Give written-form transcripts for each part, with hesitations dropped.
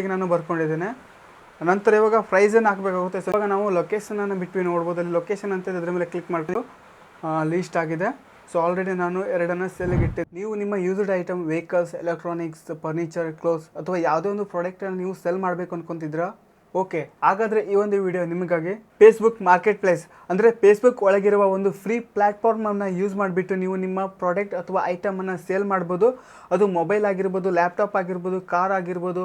ಈಗ ನಾನು ಬರ್ಕೊಂಡಿದ್ದೇನೆ. ನಂತರ ಇವಾಗ ಪ್ರೈಸನ್ನು ಹಾಕಬೇಕಾಗುತ್ತೆ. ಸೊ ಇವಾಗ ನಾವು ಲೊಕೇಶನನ್ನು ಬಿಟ್ಟು ನೋಡ್ಬೋದು. ಅಲ್ಲಿ ಲೊಕೇಶನ್ ಅಂತ ಇದೆ, ಅದರ ಮೇಲೆ ಕ್ಲಿಕ್ ಮಾಡಿಬಿಟ್ಟು ಲೀಸ್ಟ್ ಆಗಿದೆ. ಸೊ ಆಲ್ರೆಡಿ ನಾನು 2 ಸೇಲಿಗೆ ಇಟ್ಟೆ. ನೀವು ನಿಮ್ಮ used item, vehicles, electronics, furniture, clothes ಅಥವಾ ಯಾವುದೇ ಒಂದು ಪ್ರಾಡಕ್ಟನ್ನು ನೀವು ಸೆಲ್ ಮಾಡಬೇಕು ಅಂದ್ಕೊತಿದ್ದೀರಾ? ಓಕೆ, ಹಾಗಾದರೆ ಈ ಒಂದು ವಿಡಿಯೋ ನಿಮಗಾಗಿ. ಫೇಸ್ಬುಕ್ ಮಾರ್ಕೆಟ್ ಪ್ಲೇಸ್ ಅಂದರೆ ಫೇಸ್ಬುಕ್ ಒಳಗಿರುವ ಒಂದು ಫ್ರೀ ಪ್ಲ್ಯಾಟ್ಫಾರ್ಮನ್ನು ಯೂಸ್ ಮಾಡಿಬಿಟ್ಟು ನೀವು ನಿಮ್ಮ ಪ್ರಾಡಕ್ಟ್ ಅಥವಾ ಐಟಮನ್ನು ಸೇಲ್ ಮಾಡ್ಬೋದು. ಅದು ಮೊಬೈಲ್ ಆಗಿರ್ಬೋದು, ಲ್ಯಾಪ್ಟಾಪ್ ಆಗಿರ್ಬೋದು, ಕಾರ್ ಆಗಿರ್ಬೋದು,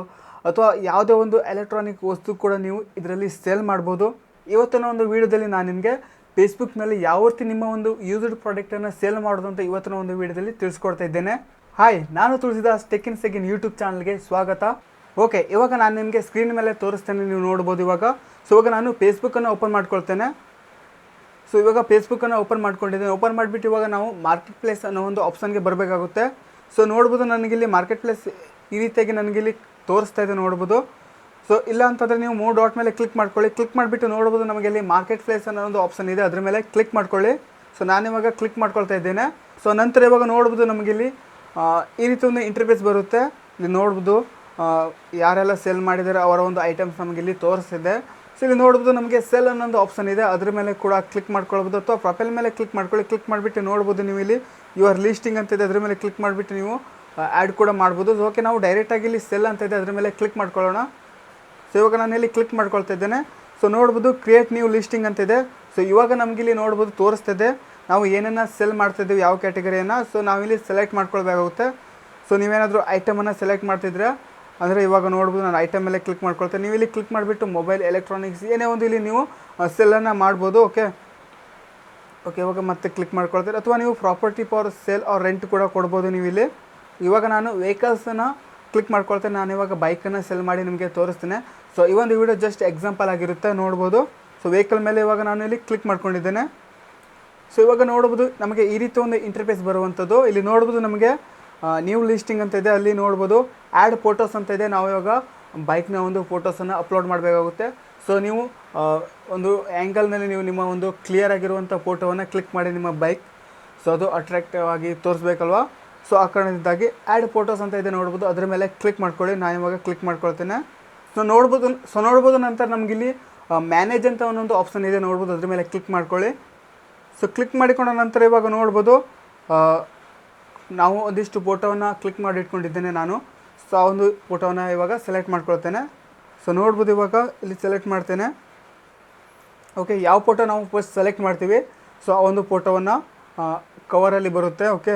ಅಥವಾ ಯಾವುದೇ ಒಂದು ಎಲೆಕ್ಟ್ರಾನಿಕ್ ವಸ್ತು ಕೂಡ ನೀವು ಇದರಲ್ಲಿ ಸೇಲ್ ಮಾಡ್ಬೋದು. ಇವತ್ತಿನ ಒಂದು ವಿಡಿಯೋದಲ್ಲಿ ನಾನು ನಿಮಗೆ ಫೇಸ್ಬುಕ್ನಲ್ಲಿ ಯಾವ ರೀತಿ ನಿಮ್ಮ ಒಂದು ಯೂಸ್ಡ್ ಪ್ರಾಡಕ್ಟನ್ನು ಸೇಲ್ ಮಾಡೋದು ಅಂತ ಇವತ್ತಿನ ಒಂದು ವಿಡಿಯೋದಲ್ಲಿ ತಿಳಿಸ್ಕೊಡ್ತಾ ಇದ್ದೇನೆ. ಹಾಯ್, ನಾನು Tulsidas tech in second YouTube ಚಾನಲ್ಗೆ ಸ್ವಾಗತ. ಓಕೆ, ಇವಾಗ ನಾನು ನಿಮಗೆ ಸ್ಕ್ರೀನ್ ಮೇಲೆ ತೋರಿಸ್ತೇನೆ, ನೀವು ನೋಡ್ಬೋದು ಇವಾಗ. ಸೊ ಇವಾಗ ನಾನು ಫೇಸ್ಬುಕ್ಕನ್ನು ಓಪನ್ ಮಾಡ್ಕೊಳ್ತೇನೆ. ಸೊ ಇವಾಗ ಫೇಸ್ಬುಕ್ಕನ್ನು ಓಪನ್ ಮಾಡ್ಕೊಂಡಿದ್ದೇನೆ. ಓಪನ್ ಮಾಡಿಬಿಟ್ಟು ಇವಾಗ ನಾವು ಮಾರ್ಕೆಟ್ ಪ್ಲೇಸ್ ಅನ್ನೋ ಒಂದು ಆಪ್ಷನ್ಗೆ ಬರಬೇಕಾಗುತ್ತೆ. ಸೊ ನೋಡ್ಬೋದು, ನನಗಿಲ್ಲಿ ಮಾರ್ಕೆಟ್ ಪ್ಲೇಸ್ ಈ ರೀತಿಯಾಗಿ ನನಗಿಲ್ಲಿ ತೋರಿಸ್ತಾ ಇದೆ, ನೋಡ್ಬೋದು. ಸೊ ಇಲ್ಲ ಅಂತಂದರೆ ನೀವು 3 ಡಾಟ್ ಮೇಲೆ ಕ್ಲಿಕ್ ಮಾಡ್ಕೊಳ್ಳಿ. ಕ್ಲಿಕ್ ಮಾಡಿಬಿಟ್ಟು ನೋಡ್ಬೋದು, ನಮಗೆ ಇಲ್ಲಿ ಮಾರ್ಕೆಟ್ ಪ್ಲೇಸ್ ಅನ್ನೋ ಒಂದು ಆಪ್ಷನ್ ಇದೆ, ಅದ್ರ ಮೇಲೆ ಕ್ಲಿಕ್ ಮಾಡ್ಕೊಳ್ಳಿ. ಸೊ ನಾನಿವಾಗ ಕ್ಲಿಕ್ ಮಾಡ್ಕೊಳ್ತಾ ಇದ್ದೇನೆ. ಸೊ ನಂತರ ಇವಾಗ ನೋಡ್ಬೋದು, ನಮಗಿಲ್ಲಿ ಈ ರೀತಿ ಒಂದು ಇಂಟರ್ಫೇಸ್ ಬರುತ್ತೆ. ಇಲ್ಲಿ ನೋಡ್ಬೋದು ಯಾರೆಲ್ಲ ಸೇಲ್ ಮಾಡಿದ್ದಾರೆ ಅವರ ಒಂದು ಐಟಮ್ಸ್ ನಮಗಿಲ್ಲಿ ತೋರಿಸ್ತಿದೆ. ಸೊ ಇಲ್ಲಿ ನೋಡ್ಬೋದು, ನಮಗೆ ಸೆಲ್ ಅನ್ನೊಂದು ಆಪ್ಷನ್ ಇದೆ, ಅದ್ರ ಮೇಲೆ ಕೂಡ ಕ್ಲಿಕ್ ಮಾಡ್ಕೊಳ್ಬೋದು. ಅಥವಾ ಪ್ರೊಫೈಲ್ ಮೇಲೆ ಕ್ಲಿಕ್ ಮಾಡ್ಕೊಳ್ಳಿ. ಕ್ಲಿಕ್ ಮಾಡಿಬಿಟ್ಟು ನೋಡ್ಬೋದು, ನೀವು ಇಲ್ಲಿ ಯುವರ್ ಲಿಸ್ಟಿಂಗ್ ಅಂತಿದೆ, ಅದ್ರ ಮೇಲೆ ಕ್ಲಿಕ್ ಮಾಡಿಬಿಟ್ಟು ನೀವು ಆ್ಯಡ್ ಕೂಡ ಮಾಡ್ಬೋದು. ಓಕೆ, ನಾವು ಡೈರೆಕ್ಟಾಗಿ ಇಲ್ಲಿ ಸೆಲ್ ಅಂತ ಇದೆ, ಅದ್ರ ಮೇಲೆ ಕ್ಲಿಕ್ ಮಾಡ್ಕೊಳ್ಳೋಣ. ಸೊ ಇವಾಗ ನಾನು ಇಲ್ಲಿ ಕ್ಲಿಕ್ ಮಾಡ್ಕೊಳ್ತಾ ಇದ್ದೇನೆ. ಸೊ ನೋಡ್ಬೋದು, ಕ್ರಿಯೇಟ್ ನ್ಯೂ ಲಿಸ್ಟಿಂಗ್ ಅಂತಿದೆ. ಸೊ ಇವಾಗ ನಮಗಿಲ್ಲಿ ನೋಡ್ಬೋದು ತೋರಿಸ್ತಿದೆ ನಾವು ಏನನ್ನು ಸೆಲ್ ಮಾಡ್ತಿದ್ದೀವಿ, ಯಾವ ಕ್ಯಾಟಗರಿಯನ್ನು. ಸೊ ನಾವಿಲ್ಲಿ ಸೆಲೆಕ್ಟ್ ಮಾಡ್ಕೊಳ್ಬೇಕಾಗುತ್ತೆ. ಸೊ ನೀವೇನಾದರೂ ಐಟಮನ್ನು ಸೆಲೆಕ್ಟ್ ಮಾಡ್ತಿದ್ರೆ ಅಂದರೆ ಇವಾಗ ನೋಡ್ಬೋದು, ನಾನು ಐಟಮ್ ಮೇಲೆ ಕ್ಲಿಕ್ ಮಾಡ್ಕೊಳ್ತೇನೆ. ನೀವು ಇಲ್ಲಿ ಕ್ಲಿಕ್ ಮಾಡಿಬಿಟ್ಟು ಮೊಬೈಲ್, ಎಲೆಕ್ಟ್ರಾನಿಕ್ಸ್ ಏನೇ ಒಂದು ಇಲ್ಲಿ ನೀವು ಸೆಲ್ಲನ್ನು ಮಾಡ್ಬೋದು. ಓಕೆ, ಇವಾಗ ಮತ್ತೆ ಕ್ಲಿಕ್ ಮಾಡ್ಕೊಳ್ತೀರಿ. ಅಥವಾ ನೀವು property for sale or rent ಕೂಡ ಕೊಡ್ಬೋದು ನೀವು ಇಲ್ಲಿ. ಇವಾಗ ನಾನು ವೆಹಿಕಲ್ಸನ್ನು ಕ್ಲಿಕ್ ಮಾಡ್ಕೊಳ್ತೇನೆ. ನಾನು ಇವಾಗ ಬೈಕನ್ನು ಸೆಲ್ ಮಾಡಿ ನಿಮಗೆ ತೋರಿಸ್ತೇನೆ. ಸೊ ಈ ಒಂದು ವಿಡಿಯೋ ಜಸ್ಟ್ ಎಕ್ಸಾಂಪಲ್ ಆಗಿರುತ್ತೆ, ನೋಡ್ಬೋದು. ಸೊ ವೆಹಿಕಲ್ ಮೇಲೆ ಇವಾಗ ನಾನು ಇಲ್ಲಿ ಕ್ಲಿಕ್ ಮಾಡ್ಕೊಂಡಿದ್ದೇನೆ. ಸೊ ಇವಾಗ ನೋಡ್ಬೋದು, ನಮಗೆ ಈ ರೀತಿ ಒಂದು ಇಂಟರ್ಫೇಸ್ ಬರುವಂಥದ್ದು. ಇಲ್ಲಿ ನೋಡ್ಬೋದು, ನಮಗೆ ನ್ಯೂ ಲಿಸ್ಟಿಂಗ್ ಅಂತ ಇದೆ, ಅಲ್ಲಿ ನೋಡ್ಬೋದು ಆ್ಯಡ್ ಫೋಟೋಸ್ ಅಂತ ಇದೆ. ನಾವು ಇವಾಗ ಬೈಕ್ನ ಒಂದು ಫೋಟೋಸನ್ನು ಅಪ್ಲೋಡ್ ಮಾಡಬೇಕಾಗುತ್ತೆ. ಸೊ ನೀವು ಒಂದು ಆ್ಯಂಗಲ್ನಲ್ಲಿ ನೀವು ನಿಮ್ಮ ಒಂದು ಕ್ಲಿಯರ್ ಆಗಿರುವಂಥ ಫೋಟೋವನ್ನು ಕ್ಲಿಕ್ ಮಾಡಿ ನಿಮ್ಮ ಬೈಕ್, ಸೊ ಅದು ಅಟ್ರಾಕ್ಟಿವ್ ಆಗಿ ತೋರಿಸ್ಬೇಕಲ್ವಾ. ಸೊ ಆ ಕಾರಣದಿಂದಾಗಿ ಆ್ಯಡ್ ಫೋಟೋಸ್ ಅಂತ ಇದೆ, ನೋಡ್ಬೋದು, ಅದರ ಮೇಲೆ ಕ್ಲಿಕ್ ಮಾಡ್ಕೊಳ್ಳಿ. ನಾನು ಇವಾಗ ಕ್ಲಿಕ್ ಮಾಡ್ಕೊಳ್ತೇನೆ. ಸೊ ನೋಡ್ಬೋದು ನಂತರ ನಮಗಿಲ್ಲಿ ಮ್ಯಾನೇಜ್ ಅಂತ ಒಂದೊಂದು ಆಪ್ಷನ್ ಇದೆ, ನೋಡ್ಬೋದು, ಅದ್ರ ಮೇಲೆ ಕ್ಲಿಕ್ ಮಾಡ್ಕೊಳ್ಳಿ. ಸೊ ಕ್ಲಿಕ್ ಮಾಡಿಕೊಂಡ ನಂತರ ಇವಾಗ ನೋಡ್ಬೋದು, ನಾವು ಒಂದಿಷ್ಟು ಫೋಟೋವನ್ನು ಕ್ಲಿಕ್ ಮಾಡಿ ಇಟ್ಕೊಂಡಿದ್ದೇನೆ ನಾನು. ಸೊ ಆ ಒಂದು ಫೋಟೋವನ್ನು ಇವಾಗ ಸೆಲೆಕ್ಟ್ ಮಾಡ್ಕೊಳ್ತೇನೆ. ಸೊ ನೋಡ್ಬೋದು, ಇವಾಗ ಇಲ್ಲಿ ಸೆಲೆಕ್ಟ್ ಮಾಡ್ತೇನೆ. ಓಕೆ, ಯಾವ ಫೋಟೋ ನಾವು ಫಸ್ಟ್ ಸೆಲೆಕ್ಟ್ ಮಾಡ್ತೀವಿ, ಸೊ ಆ ಒಂದು ಫೋಟೋವನ್ನು ಕವರಲ್ಲಿ ಬರುತ್ತೆ. ಓಕೆ,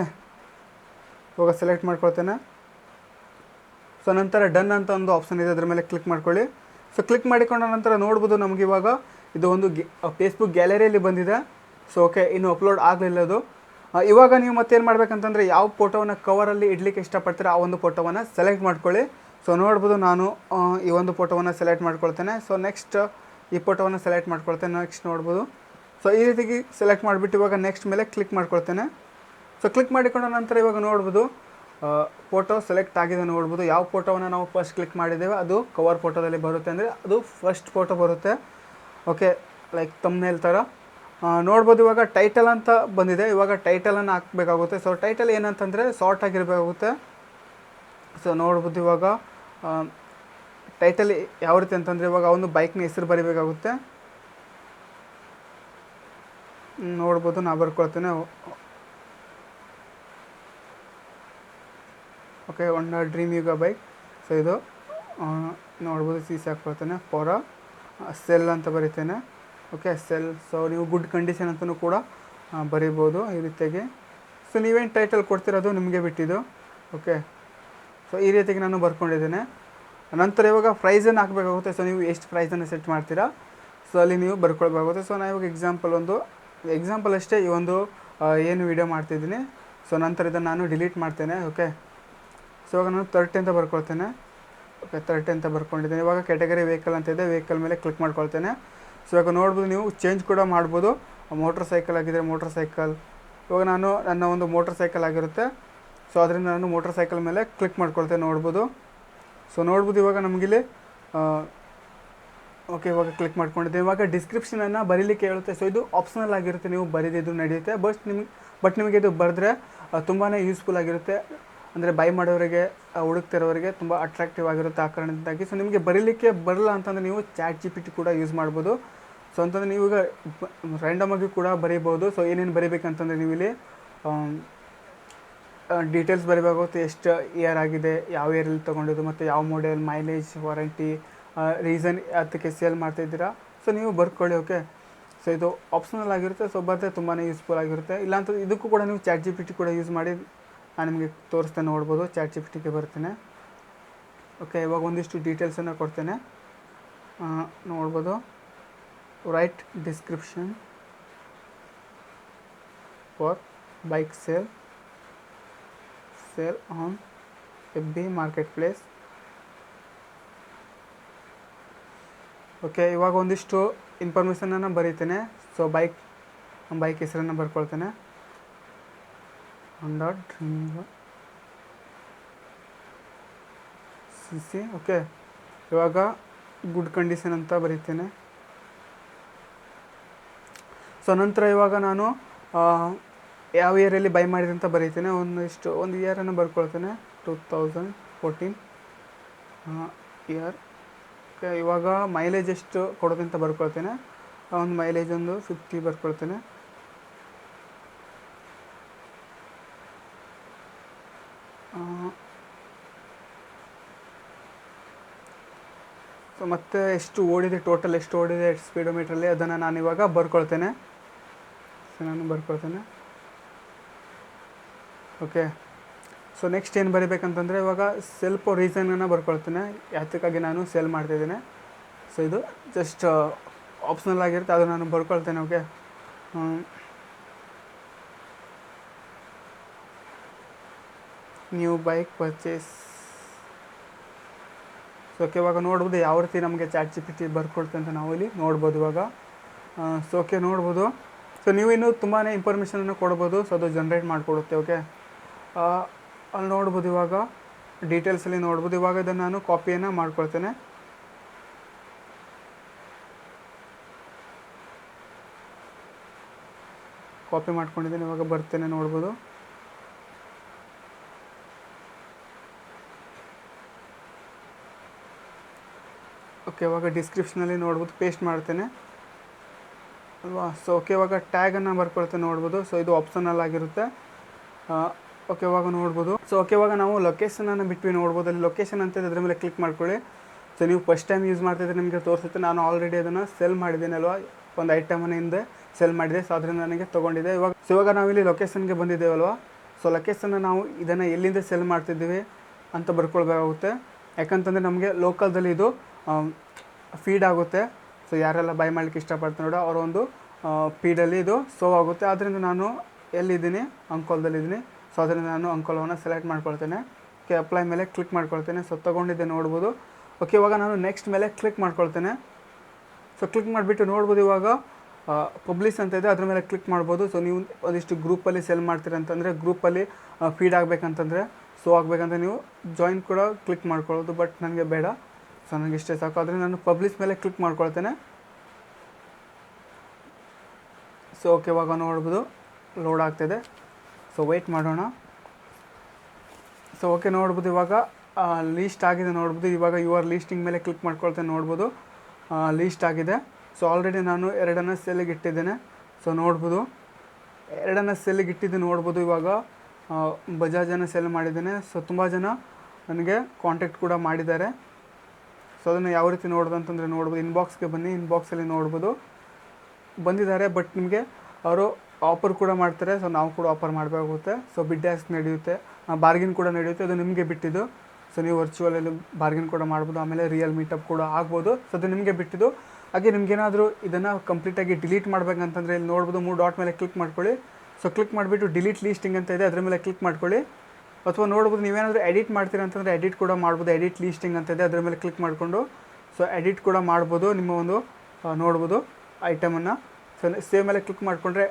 ಇವಾಗ ಸೆಲೆಕ್ಟ್ ಮಾಡ್ಕೊಳ್ತೇನೆ. ಸೊ ನಂತರ ಡನ್ ಅಂತ ಒಂದು ಆಪ್ಷನ್ ಇದೆ, ಅದರ ಮೇಲೆ ಕ್ಲಿಕ್ ಮಾಡ್ಕೊಳ್ಳಿ. ಸೊ ಕ್ಲಿಕ್ ಮಾಡಿಕೊಂಡ ನಂತರ ನೋಡ್ಬೋದು, ನಮಗೆ ಇವಾಗ ಇದು ಒಂದು ಫೇಸ್ಬುಕ್ ಗ್ಯಾಲರಿಯಲ್ಲಿ ಬಂದಿದೆ. ಸೊ ಓಕೆ, ಇನ್ನು ಅಪ್ಲೋಡ್ ಆಗಲಿಲ್ಲ ಅದು. ಇವಾಗ ನೀವು ಮತ್ತೇನು ಮಾಡಬೇಕಂತಂದರೆ ಯಾವ ಫೋಟೋವನ್ನು ಕವರಲ್ಲಿ ಇಡಲಿಕ್ಕೆ ಇಷ್ಟಪಡ್ತೀರೋ ಆ ಒಂದು ಫೋಟೋವನ್ನು ಸೆಲೆಕ್ಟ್ ಮಾಡ್ಕೊಳ್ಳಿ. ಸೊ ನೋಡ್ಬೋದು, ನಾನು ಈ ಒಂದು ಫೋಟೋವನ್ನು ಸೆಲೆಕ್ಟ್ ಮಾಡ್ಕೊಳ್ತೇನೆ. ಸೊ ನೆಕ್ಸ್ಟ್ ಈ ಫೋಟೋವನ್ನು ಸೆಲೆಕ್ಟ್ ಮಾಡ್ಕೊಳ್ತೇನೆ. ನೆಕ್ಸ್ಟ್ ನೋಡ್ಬೋದು, ಸೊ ಈ ರೀತಿಗೆ ಸೆಲೆಕ್ಟ್ ಮಾಡಿಬಿಟ್ಟು ಇವಾಗ ನೆಕ್ಸ್ಟ್ ಮೇಲೆ ಕ್ಲಿಕ್ ಮಾಡ್ಕೊಳ್ತೇನೆ. ಸೊ ಕ್ಲಿಕ್ ಮಾಡಿಕೊಂಡ ನಂತರ ಇವಾಗ ನೋಡ್ಬೋದು, ಫೋಟೋ ಸೆಲೆಕ್ಟ್ ಆಗಿದೆ, ನೋಡ್ಬೋದು. ಯಾವ ಫೋಟೋವನ್ನು ನಾವು ಫಸ್ಟ್ ಕ್ಲಿಕ್ ಮಾಡಿದ್ದೇವೆ ಅದು ಕವರ್ ಫೋಟೋದಲ್ಲಿ ಬರುತ್ತೆ, ಅಂದರೆ ಅದು ಫಸ್ಟ್ ಫೋಟೋ ಬರುತ್ತೆ. ಓಕೆ, ಲೈಕ್ ತಮ್ನೇಲ್ ಥರ ನೋಡ್ಬೋದು. ಇವಾಗ ಟೈಟಲ್ ಅಂತ ಬಂದಿದೆ, ಇವಾಗ ಟೈಟಲನ್ನು ಹಾಕಬೇಕಾಗುತ್ತೆ. ಸೊ ಟೈಟಲ್ ಏನಂತಂದರೆ ಶಾರ್ಟ್ ಆಗಿರಬೇಕಾಗುತ್ತೆ. ಸೊ ನೋಡ್ಬೋದು, ಇವಾಗ ಟೈಟಲ್ ಯಾವ ರೀತಿ ಅಂತಂದರೆ ಇವಾಗ ಒಂದು ಬೈಕ್ನ ಹೆಸರು ಬರೀಬೇಕಾಗುತ್ತೆ. ನೋಡ್ಬೋದು, ನಾ ಬರ್ಕೊಳ್ತೇನೆ. Okay, Honda dream Yuga bike. So ಇದು ನೋಡ್ಬೋದು, CC ಹಾಕ್ಕೊಳ್ತೇನೆ. ಫಾರ್ ಸೆಲ್ ಅಂತ ಬರಿತೇನೆ. Okay, sell. ಸೊ ನೀವು ಗುಡ್ ಕಂಡೀಷನ್ ಅಂತಲೂ ಕೂಡ ಬರೀಬೋದು ಈ ರೀತಿಯಾಗಿ. ಸೊ ನೀವೇನು ಟೈಟಲ್ ಕೊಡ್ತಿರೋದು ನಿಮಗೆ ಬಿಟ್ಟಿದ್ದು. ಓಕೆ, ಸೊ ಈ ರೀತಿಯಾಗಿ ನಾನು ಬರ್ಕೊಂಡಿದ್ದೇನೆ. ನಂತರ ಇವಾಗ ಪ್ರೈಸನ್ನು ಹಾಕಬೇಕಾಗುತ್ತೆ. ಸೊ ನೀವು ಎಷ್ಟು ಪ್ರೈಸನ್ನು ಸೆಟ್ ಮಾಡ್ತೀರಾ, ಸೊ ಅಲ್ಲಿ ನೀವು ಬರ್ಕೊಳ್ಬೇಕಾಗುತ್ತೆ. ಸೊ ನಾನು ಇವಾಗ ಎಕ್ಸಾಂಪಲ್ ಅಷ್ಟೇ ಈ ಒಂದು ಏನು ವಿಡಿಯೋ ಮಾಡ್ತಿದ್ದೀನಿ. ಸೊ ನಂತರ ಇದನ್ನು ನಾನು ಡಿಲೀಟ್ ಮಾಡ್ತೇನೆ. ಓಕೆ, ಸೊ ಇವಾಗ ನಾನು 30 ಅಂತ ಬರ್ಕೊಳ್ತೇನೆ. ಓಕೆ, 30 ಅಂತ ಬರ್ಕೊಂಡಿದ್ದೇನೆ. ಇವಾಗ ಕ್ಯಾಟಗರಿ ವೆಹಿಕಲ್ ಅಂತ ಇದೆ, ವೆಹಿಕಲ್ ಮೇಲೆ ಕ್ಲಿಕ್ ಮಾಡ್ಕೊಳ್ತೇನೆ. ಸೊ ಇವಾಗ ನೋಡ್ಬೋದು, ನೀವು ಚೇಂಜ್ ಕೂಡ ಮಾಡ್ಬೋದು. ಮೋಟ್ರ್ ಸೈಕಲ್ ಆಗಿದ್ದರೆ ಮೋಟ್ರ್ ಸೈಕಲ್. ಇವಾಗ ನಾನು ನನ್ನ ಒಂದು ಮೋಟ್ರ್ ಸೈಕಲ್ ಆಗಿರುತ್ತೆ. ಸೊ ಅದರಿಂದ ನಾನು ಮೋಟ್ರ್ ಸೈಕಲ್ ಮೇಲೆ ಕ್ಲಿಕ್ ಮಾಡ್ಕೊಳ್ತೇನೆ, ನೋಡ್ಬೋದು. ಸೊ ನೋಡ್ಬೋದು, ಇವಾಗ ನಮಗಿಲ್ಲಿ ಓಕೆ, ಇವಾಗ ಕ್ಲಿಕ್ ಮಾಡ್ಕೊಂಡಿದ್ದೆ. ಇವಾಗ ಡಿಸ್ಕ್ರಿಪ್ಷನನ್ನು ಬರೀಲಿಕ್ಕೆ ಹೇಳುತ್ತೆ. ಸೊ ಇದು ಆಪ್ಷನಲ್ ಆಗಿರುತ್ತೆ, ನೀವು ಬರೀದಿದ್ದು ನಡೆಯುತ್ತೆ. ಬಟ್ ನಿಮಗೆ ಇದು ಬರೆದ್ರೆ ತುಂಬಾ ಯೂಸ್ಫುಲ್ ಆಗಿರುತ್ತೆ. ಅಂದರೆ ಬೈ ಮಾಡೋರಿಗೆ ಹುಡುಕ್ತಿರೋರಿಗೆ ತುಂಬ ಅಟ್ರಾಕ್ಟಿವ್ ಆಗಿರುತ್ತೆ ಆ ಕಾರಣದಿಂದಾಗಿ. ಸೊ ನಿಮಗೆ ಬರೀಲಿಕ್ಕೆ ಬರಲ್ಲ ಅಂತಂದರೆ ನೀವು ಚಾಟ್ ಜಿ ಪಿ ಟಿ ಕೂಡ ಯೂಸ್ ಮಾಡ್ಬೋದು. ಸೊ ಅಂತಂದರೆ ನೀವು ಈಗ ರ್ಯಾಂಡಮಾಗಿ ಕೂಡ ಬರೀಬೋದು. ಸೊ ಏನೇನು ಬರೀಬೇಕಂತಂದರೆ ನೀವು ಇಲ್ಲಿ ಡೀಟೇಲ್ಸ್ ಬರೀಬೇಕಾಗುತ್ತೆ, ಎಷ್ಟು ಇಯರ್ ಆಗಿದೆ, ಯಾವ ಇಯರಲ್ಲಿ ತೊಗೊಂಡಿದ್ದು, ಮತ್ತು ಯಾವ ಮಾಡೆಲ್, ಮೈಲೇಜ್, ವಾರಂಟಿ, ರೀಸನ್ ಅದಕ್ಕೆ ಸೇಲ್ ಮಾಡ್ತಾಯಿದ್ದೀರಾ. ಸೊ ನೀವು ಬರ್ಕೊಳ್ಳಿ. ಓಕೆ, ಸೊ ಇದು ಆಪ್ಷನಲ್ ಆಗಿರುತ್ತೆ. ಸೊ ಬರುತ್ತೆ, ತುಂಬಾ ಯೂಸ್ಫುಲ್ ಆಗಿರುತ್ತೆ. ಇಲ್ಲಾಂತ ಇದಕ್ಕೂ ಕೂಡ ನೀವು ಚಾಟ್ ಜಿ ಪಿ ಟಿ ಕೂಡ ಯೂಸ್ ಮಾಡಿ ನಾನು ನಿಮಗೆ ತೋರಿಸ್ತೇನೆ, ನೋಡ್ಬೋದು. ಚಾಟ್ ಜಿ ಪಿ ಟಿಗೆ ಬರ್ತೇನೆ. ಓಕೆ, ಇವಾಗ ಒಂದಿಷ್ಟು ಡೀಟೇಲ್ಸನ್ನು ಕೊಡ್ತೇನೆ, ನೋಡ್ಬೋದು. Right description for bike sale on FB market place. Okay, ಇವಾಗ ಒಂದಿಷ್ಟು ಇನ್ಫಾರ್ಮೇಷನನ್ನು ಬರೀತೇನೆ. ಸೊ ಬೈಕ್ ಹೆಸರನ್ನು ಬರ್ಕೊಳ್ತೇನೆ, Honda Dream CC. ಓಕೆ, ಇವಾಗ ಗುಡ್ ಕಂಡೀಷನ್ ಅಂತ ಬರೀತೇನೆ. ಸೊ ನಂತರ ಇವಾಗ ನಾನು ಯಾವ ಇಯರಲ್ಲಿ ಬೈ ಮಾಡಿದೆ ಅಂತ ಬರೀತೇನೆ. ಒಂದು ಇಯರನ್ನು ಬರ್ಕೊಳ್ತೇನೆ, 2014 ಇಯರ್. ಓಕೆ, ಇವಾಗ ಮೈಲೇಜ್ ಎಷ್ಟು ಕೊಡೋದು ಅಂತ ಬರ್ಕೊಳ್ತೇನೆ. ಒಂದು ಮೈಲೇಜ್ ಒಂದು 50 ಬರ್ಕೊಳ್ತೇನೆ. ಸೊ ಮತ್ತು ಎಷ್ಟು ಓಡಿದೆ, ಟೋಟಲ್ ಎಷ್ಟು ಓಡಿದೆ ಸ್ಪೀಡೋಮೀಟ್ರಲ್ಲಿ, ಅದನ್ನು ನಾನು ಇವಾಗ ಬರ್ಕೊಳ್ತೇನೆ. ಸೊ ನಾನು ಬರ್ಕೊಳ್ತೇನೆ. ಓಕೆ, ಸೊ ನೆಕ್ಸ್ಟ್ ಏನು ಬರೀಬೇಕಂತಂದರೆ ಇವಾಗ ಸ್ವಲ್ಪ ರೀಸನನ್ನು ಬರ್ಕೊಳ್ತೇನೆ, ಯಾತಕ್ಕಾಗಿ ನಾನು ಸೇಲ್ ಮಾಡ್ತಾಯಿದ್ದೇನೆ. ಸೊ ಇದು ಜಸ್ಟ್ ಆಪ್ಷನಲ್ ಆಗಿರುತ್ತೆ, ಅದು ನಾನು ಬರ್ಕೊಳ್ತೇನೆ. Okay, new bike purchase. So okay, ಇವಾಗ ನೋಡ್ಬೋದು ಯಾವ ರೀತಿ ನಮಗೆ ಚಾಟ್ ಜಿ ಪಿ ಟಿ ಬರ್ಕೊಳ್ತೆ ಅಂತ ನಾವು ಇಲ್ಲಿ ನೋಡ್ಬೋದು ಇವಾಗ. ಸೊ ಓಕೆ, ನೋಡ್ಬೋದು. ಸೊ ನೀವು ಇನ್ನೂ ತುಂಬಾ ಇನ್ಫಾರ್ಮೇಷನನ್ನು ಕೊಡ್ಬೋದು. ಸೊ ಅದು ಜನ್ರೇಟ್ ಮಾಡಿಕೊಡುತ್ತೆ. ಓಕೆ, ಅಲ್ಲಿ ನೋಡ್ಬೋದು, ಇವಾಗ ಡೀಟೇಲ್ಸಲ್ಲಿ ನೋಡ್ಬೋದು. ಇವಾಗ ಇದನ್ನು ನಾನು ಕಾಪಿಯನ್ನು ಮಾಡ್ಕೊಳ್ತೇನೆ. ಕಾಪಿ ಮಾಡ್ಕೊಂಡಿದ್ದೇನೆ, ಇವಾಗ ಬರ್ತೇನೆ, ನೋಡ್ಬೋದು. ಓಕೆ, ಇವಾಗ ಡಿಸ್ಕ್ರಿಪ್ಷನಲ್ಲಿ ನೋಡ್ಬೋದು, ಪೇಸ್ಟ್ ಮಾಡ್ತೇನೆ ಅಲ್ವಾ. ಸೊ ಓಕೆ, ಇವಾಗ ಟ್ಯಾಗನ್ನು ಬರ್ಕೊಳ್ತೇನೆ, ನೋಡ್ಬೋದು. ಸೊ ಇದು ಆಪ್ಷನಲ್ ಆಗಿರುತ್ತೆ. ಓಕೆ, ಇವಾಗ ನೋಡ್ಬೋದು. ಸೊ ಓಕೆ, ಇವಾಗ ನಾವು ಲೊಕೇಶನನ್ನು ಬಿಟ್ವಿ, ನೋಡ್ಬೋದು. ಅಲ್ಲಿ ಲೊಕೇಶನ್ ಅಂತ ಅದ್ರ ಮೇಲೆ ಕ್ಲಿಕ್ ಮಾಡ್ಕೊಳ್ಳಿ. ಸೊ ನೀವು ಫಸ್ಟ್ ಟೈಮ್ ಯೂಸ್ ಮಾಡ್ತಿದ್ರೆ ನಿಮಗೆ ತೋರಿಸುತ್ತೆ. ನಾನು ಆಲ್ರೆಡಿ ಅದನ್ನು ಸೆಲ್ ಮಾಡಿದ್ದೇನೆ ಅಲ್ವಾ, ಒಂದು ಐಟಮನ್ನು ಹಿಂದೆ ಸೆಲ್ ಮಾಡಿದೆ. ಸೊ ಅದರಿಂದ ನನಗೆ ತೊಗೊಂಡಿದೆ. ಇವಾಗ ನಾವಿಲ್ಲಿ ಲೊಕೇಶನ್ಗೆ ಬಂದಿದ್ದೇವಲ್ವಾ. ಸೊ ಲೊಕೇಶನ್ನ ನಾವು ಇದನ್ನು ಎಲ್ಲಿಂದ ಸೆಲ್ ಮಾಡ್ತಿದ್ದೀವಿ ಅಂತ ಬರ್ಕೊಳ್ಬೇಕಾಗುತ್ತೆ. ಯಾಕಂತಂದರೆ ನಮಗೆ ಲೋಕಲ್ದಲ್ಲಿ ಇದು ಫೀಡ್ ಆಗುತ್ತೆ. ಸೊ ಯಾರೆಲ್ಲ ಬೈ ಮಾಡಲಿಕ್ಕೆ ಇಷ್ಟಪಡ್ತಾರೆ ನೋಡೋ ಅವರ ಒಂದು ಫೀಡಲ್ಲಿ ಇದು ಶೋ ಆಗುತ್ತೆ. ಆದ್ದರಿಂದ ನಾನು ಎಲ್ಲಿದ್ದೀನಿ, ಅಂಕೋಲದಲ್ಲಿದ್ದೀನಿ. ಸೊ ಅದರಿಂದ ನಾನು ಅಂಕೋಲವನ್ನು ಸೆಲೆಕ್ಟ್ ಮಾಡ್ಕೊಳ್ತೇನೆ. ಓಕೆ, ಅಪ್ಲೈ ಮೇಲೆ ಕ್ಲಿಕ್ ಮಾಡ್ಕೊಳ್ತೇನೆ. ಸೊ ತೊಗೊಂಡಿದ್ದೆ, ನೋಡ್ಬೋದು. ಓಕೆ, ಇವಾಗ ನಾನು ನೆಕ್ಸ್ಟ್ ಮೇಲೆ ಕ್ಲಿಕ್ ಮಾಡ್ಕೊಳ್ತೇನೆ. ಸೊ ಕ್ಲಿಕ್ ಮಾಡಿಬಿಟ್ಟು ನೋಡ್ಬೋದು, ಇವಾಗ ಪಬ್ಲಿಷ್ ಅಂತ ಇದೆ, ಅದ್ರ ಮೇಲೆ ಕ್ಲಿಕ್ ಮಾಡ್ಬೋದು. ಸೊ ನೀವು ಒಂದಿಷ್ಟು ಗ್ರೂಪಲ್ಲಿ ಸೆಲ್ ಮಾಡ್ತೀರ ಅಂತಂದರೆ, ಗ್ರೂಪಲ್ಲಿ ಫೀಡ್ ಆಗಬೇಕಂತಂದರೆ, ಶೋ ಆಗಬೇಕಂತ ನೀವು ಜಾಯಿನ್ ಕೂಡ ಕ್ಲಿಕ್ ಮಾಡ್ಕೊಳ್ಳೋದು. ಬಟ್ ನನಗೆ ಬೇಡ, ಸೊ ನನಗೆ ಇಷ್ಟೇ ಸಾಕು. ಅದರಿಂದ ನಾನು ಪಬ್ಲಿಷ್ ಮೇಲೆ ಕ್ಲಿಕ್ ಮಾಡ್ಕೊಳ್ತೇನೆ. ಸೊ ಓಕೆ, ಇವಾಗ ನೋಡ್ಬೋದು ಲೋಡ್ ಆಗ್ತಿದೆ. ಸೊ ವೆಯ್ಟ್ ಮಾಡೋಣ. ಸೊ ಓಕೆ, ನೋಡ್ಬೋದು, ಇವಾಗ ಲೀಸ್ಟ್ ಆಗಿದೆ, ನೋಡ್ಬೋದು. ಇವಾಗ ಯುವರ್ ಲೀಸ್ಟಿಂಗ್ ಮೇಲೆ ಕ್ಲಿಕ್ ಮಾಡ್ಕೊಳ್ತೇನೆ, ನೋಡ್ಬೋದು. ಲೀಸ್ಟ್ ಆಗಿದೆ. ಸೊ ಆಲ್ರೆಡಿ ನಾನು 2 ಸೆಲ್ಲಿಗೆ ಇಟ್ಟಿದ್ದೇನೆ. ಸೊ ನೋಡ್ಬೋದು, 2 ಸೆಲ್ಲಿಗೆ ಇಟ್ಟಿದ್ದು ನೋಡ್ಬೋದು. ಇವಾಗ ಬಜಾಜನ್ನು ಸೆಲ್ ಮಾಡಿದ್ದೇನೆ. ಸೊ ತುಂಬ ಜನ ನನಗೆ ಕಾಂಟ್ಯಾಕ್ಟ್ ಕೂಡ ಮಾಡಿದ್ದಾರೆ. ಸೊ ಅದನ್ನು ಯಾವ ರೀತಿ ನೋಡೋದು ಅಂತಂದರೆ, ನೋಡ್ಬೋದು, ಇನ್ಬಾಕ್ಸ್ಗೆ ಬನ್ನಿ. ಇನ್ಬಾಕ್ಸಲ್ಲಿ ನೋಡ್ಬೋದು ಬಂದಿದ್ದಾರೆ. ಬಟ್ ನಿಮಗೆ ಅವರು ಆಫರ್ ಕೂಡ ಮಾಡ್ತಾರೆ. ಸೊ ನಾವು ಕೂಡ ಆಫರ್ ಮಾಡಬೇಕಾಗುತ್ತೆ. ಸೊ ಬಿಡ್ ಆಸ್ಕ್ ನಡೆಯುತ್ತೆ, ಬಾರ್ಗಿನ್ ಕೂಡ ನಡೆಯುತ್ತೆ. ಅದು ನಿಮಗೆ ಬಿಟ್ಟಿದ್ದು. ಸೊ ನೀವು ವರ್ಚುವಲಲ್ಲಿ ಬಾರ್ಗಿನ್ ಕೂಡ ಮಾಡ್ಬೋದು. ಆಮೇಲೆ ರಿಯಲ್ ಮೀಟಪ್ ಕೂಡ ಆಗ್ಬೋದು. ಸೊ ಅದು ನಿಮಗೆ ಬಿಟ್ಟಿದ್ದು. ಹಾಗೆ ನಿಮಗೇನಾದರೂ ಇದನ್ನು ಕಂಪ್ಲೀಟಾಗಿ ಡಿಲೀಟ್ ಮಾಡಬೇಕಂತಂದರೆ ಇಲ್ಲಿ ನೋಡ್ಬೋದು, 3 ಡಾಟ್ ಮೇಲೆ ಕ್ಲಿಕ್ ಮಾಡ್ಕೊಳ್ಳಿ. ಸೊ ಕ್ಲಿಕ್ ಮಾಡಿಬಿಟ್ಟು ಡಿಲೀಟ್ ಲೀಸ್ಟಿಂಗ್ ಅಂತ ಇದೆ, ಅದರ ಮೇಲೆ ಕ್ಲಿಕ್ ಮಾಡ್ಕೊಳ್ಳಿ. ಅಥವಾ ನೋಡ್ಬೋದು, ನೀವೇನಾದರೂ ಎಡಿಟ್ ಮಾಡ್ತೀರ ಅಂತಂದರೆ ಎಡಿಟ್ ಕೂಡ ಮಾಡ್ಬೋದು. ಎಡಿಟ್ ಲೀಸ್ಟಿಂಗ್ ಅಂತ ಇದೆ, ಅದರ ಮೇಲೆ ಕ್ಲಿಕ್ ಮಾಡಿಕೊಂಡು ಸೊ ಎಡಿಟ್ ಕೂಡ ಮಾಡ್ಬೋದು. ನಿಮ್ಮ ಒಂದು ನೋಡ್ಬೋದು ಐಟಮನ್ನು. ಸೊ ಸೇವ್ ಮೇಲೆ ಕ್ಲಿಕ್ ಮಾಡಿಕೊಂಡ್ರೆ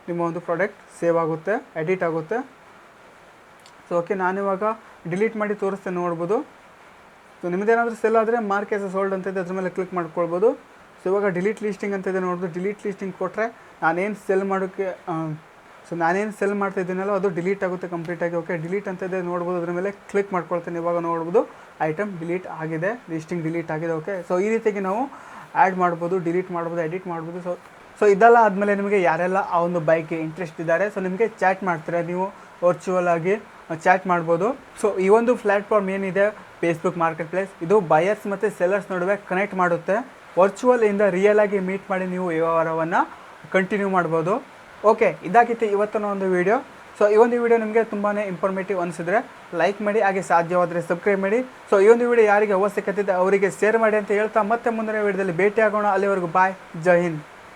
ನಿಮ್ಮ ಒಂದು ಪ್ರಾಡಕ್ಟ್ ಸೇವ್ ಆಗುತ್ತೆ, ಎಡಿಟ್ ಆಗುತ್ತೆ. ಸೊ ಓಕೆ, ನಾನಿವಾಗ ಡಿಲೀಟ್ ಮಾಡಿ ತೋರಿಸ್ತೇನೆ, ನೋಡ್ಬೋದು. ಸೊ ನಿಮ್ಮದೇನಾದರೂ ಸೆಲ್ ಆದರೆ ಮಾರ್ಕ್ ಆಸ್ ಸೋಲ್ಡ್ ಅಂತ ಇದೆ, ಅದ್ರ ಮೇಲೆ ಕ್ಲಿಕ್ ಮಾಡ್ಕೊಳ್ಬೋದು. ಸೊ ಇವಾಗ ಡಿಲೀಟ್ ಲೀಸ್ಟಿಂಗ್ ಅಂತ ಇದೆ, ನೋಡ್ಬೋದು. ಡಿಲೀಟ್ ಲೀಸ್ಟಿಂಗ್ ಕೊಟ್ಟರೆ ನಾನೇನು ಸೆಲ್ ಮಾಡೋಕ್ಕೆ ಸೊ ನಾನೇನು ಸೆಲ್ ಮಾಡ್ತಾ ಇದ್ದೀನಲ್ಲ ಅದು ಡಿಲೀಟ್ ಆಗುತ್ತೆ ಕಂಪ್ಲೀಟಾಗಿ. ಓಕೆ, ಡಿಲೀಟ್ ಅಂತ ಇದೆ ನೋಡ್ಬೋದು. ಅದ್ರ ಮೇಲೆ ಕ್ಲಿಕ್ ಮಾಡ್ಕೊಳ್ತೇನೆ. ಇವಾಗ ನೋಡ್ಬೋದು ಐಟಮ್ ಡಿಲೀಟ್ ಆಗಿದೆ, ಲಿಸ್ಟಿಂಗ್ ಡಿಲೀಟ್ ಆಗಿದೆ. ಓಕೆ, ಸೊ ಈ ರೀತಿಯಾಗಿ ನಾವು ಆ್ಯಡ್ ಮಾಡ್ಬೋದು, ಡಿಲೀಟ್ ಮಾಡ್ಬೋದು, ಎಡಿಟ್ ಮಾಡ್ಬೋದು. ಸೊ ಇದೆಲ್ಲ ಆದಮೇಲೆ ನಿಮಗೆ ಯಾರೆಲ್ಲ ಆ ಒಂದು ಬೈಕ್ಗೆ ಇಂಟ್ರೆಸ್ಟ್ ಇದ್ದಾರೆ, ಸೊ ನಿಮಗೆ ಚಾಟ್ ಮಾಡ್ತಾರೆ, ನೀವು ವರ್ಚುವಲ್ ಆಗಿ ಚಾಟ್ ಮಾಡ್ಬೋದು. ಸೊ ಈ ಒಂದು ಪ್ಲ್ಯಾಟ್ಫಾರ್ಮ್ ಏನಿದೆ ಫೇಸ್ಬುಕ್ ಮಾರ್ಕೆಟ್ ಪ್ಲೇಸ್, ಇದು ಬಯರ್ಸ್ ಮತ್ತು ಸೆಲ್ಲರ್ಸ್ ನಡುವೆ ಕನೆಕ್ಟ್ ಮಾಡುತ್ತೆ. ವರ್ಚುವಲ್ ಇಂದ ರಿಯಲ್ ಆಗಿ ಮೀಟ್ ಮಾಡಿ ನೀವು ವ್ಯವಹಾರವನ್ನು ಕಂಟಿನ್ಯೂ ಮಾಡ್ಬೋದು. ಓಕೆ, ಇದಾಗಿತ್ತು ಇವತ್ತಿನ ಒಂದು ವಿಡಿಯೋ. ಸೊ ಈ ಒಂದು ವಿಡಿಯೋ ನಿಮಗೆ ತುಂಬಾ ಇನ್ಫಾರ್ಮೇಟಿವ್ ಅನಿಸಿದ್ರೆ ಲೈಕ್ ಮಾಡಿ, ಹಾಗೆ ಸಾಧ್ಯವಾದರೆ ಸಬ್ಸ್ಕ್ರೈಬ್ ಮಾಡಿ. ಸೊ ಈ ಒಂದು ವಿಡಿಯೋ ಯಾರಿಗೆ ಅವಶ್ಯಕತೆ ಇದೆ ಅವರಿಗೆ ಶೇರ್ ಮಾಡಿ ಅಂತ ಹೇಳ್ತಾ ಮತ್ತೆ ಮುಂದಿನ ವಿಡಿಯೋದಲ್ಲಿ ಭೇಟಿ ಆಗೋಣ. ಅಲ್ಲಿವರೆಗೂ ಬಾಯ್, ಜೈ ಹಿಂದ್.